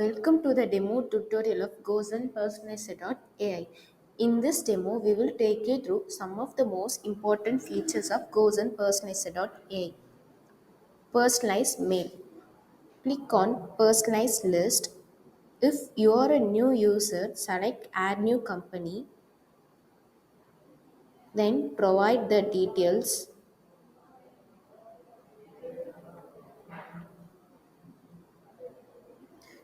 Welcome to the demo tutorial of GoZen Personalizer.ai. In this demo, we will take you through some of the most important features of GoZen Personalizer.ai. Personalized mail. Click on Personalized list. If you are a new user, select Add New Company, then provide the details.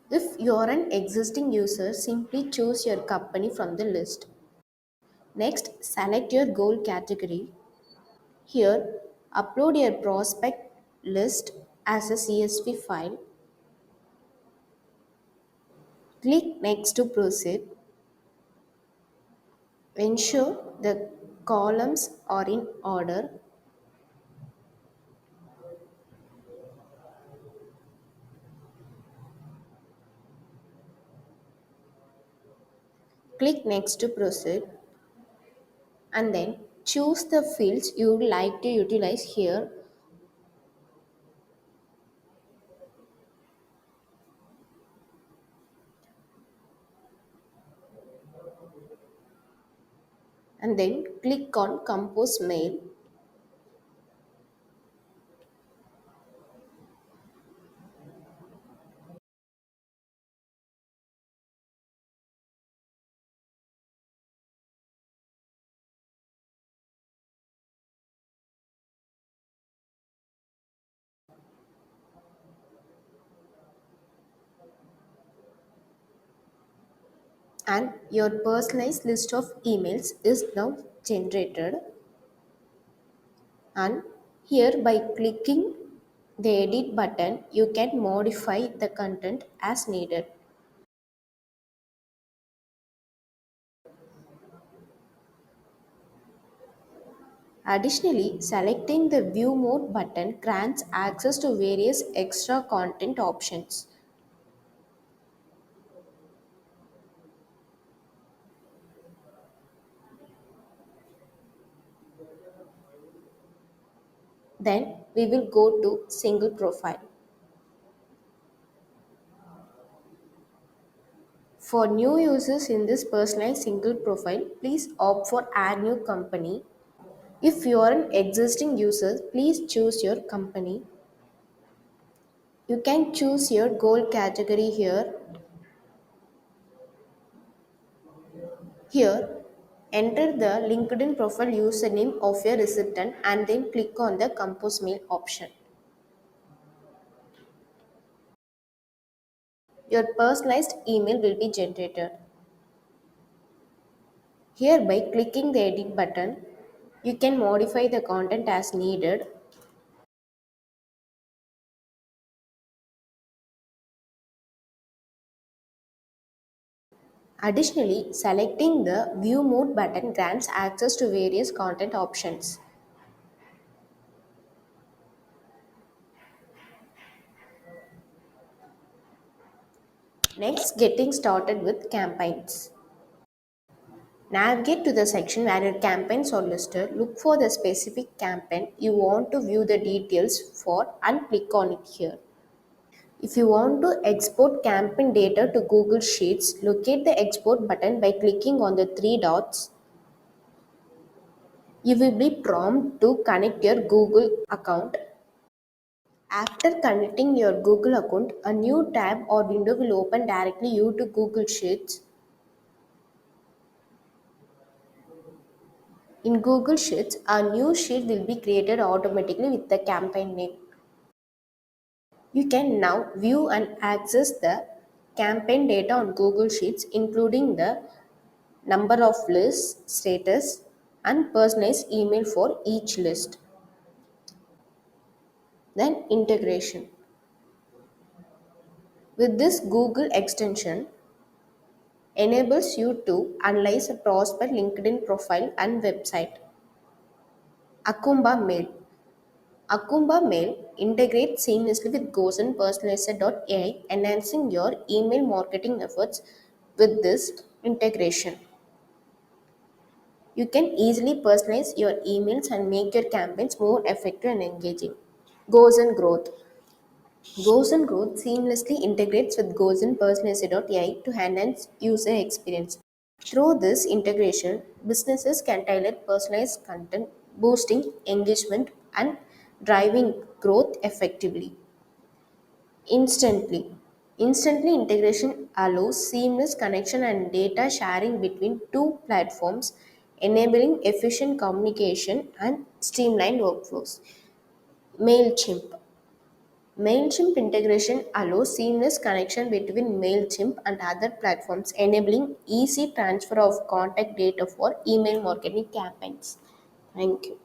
If you are an existing user, simply choose your company from the list. Next, select your goal category. Here, upload your prospect list as a CSV file. Click Next to proceed. Ensure the columns are in order. Click Next to proceed and then choose the fields you would like to utilize here. And then click on Compose Mail. And your personalized list of emails is now generated. And here, by clicking the edit button, you can modify the content as needed. Additionally, selecting the View More button grants access to various extra content options. Then we will go to Single Profile. For new users in this personalized single profile, please opt for Add New Company. If you are an existing user, please choose your company. You can choose your goal category here. Here, enter the LinkedIn profile username of your recipient and then click on the Compose Mail option. Your personalized email will be generated. Here, by clicking the edit button, you can modify the content as needed. Additionally, selecting the View Mode button grants access to various content options. Next, getting started with campaigns. Navigate to the section where your campaigns are listed. Look for the specific campaign you want to view the details for and click on it here. If you want to export campaign data to Google Sheets, locate the export button by clicking on the three dots. You will be prompted to connect your Google account. After connecting your Google account, a new tab or window will open directly you to Google Sheets. In Google Sheets, a new sheet will be created automatically with the campaign name. You can now view and access the campaign data on Google Sheets, including the number of lists, status, and personalized email for each list. Then integration. With this Google extension enables you to analyze a prospect LinkedIn profile and website. Akumba Mail. Akumba Mail integrates seamlessly with GoZen Personalizer.ai, enhancing your email marketing efforts with this integration. You can easily personalize your emails and make your campaigns more effective and engaging. Goals and growth. GoZen Growth seamlessly integrates with GoZen Personalized.ai to enhance user experience. Through this integration, businesses can tailor personalized content, boosting engagement and driving growth effectively. Instantly. Instantly integration allows seamless connection and data sharing between two platforms, enabling efficient communication and streamlined workflows. MailChimp. MailChimp integration allows seamless connection between MailChimp and other platforms, enabling easy transfer of contact data for email marketing campaigns. Thank you.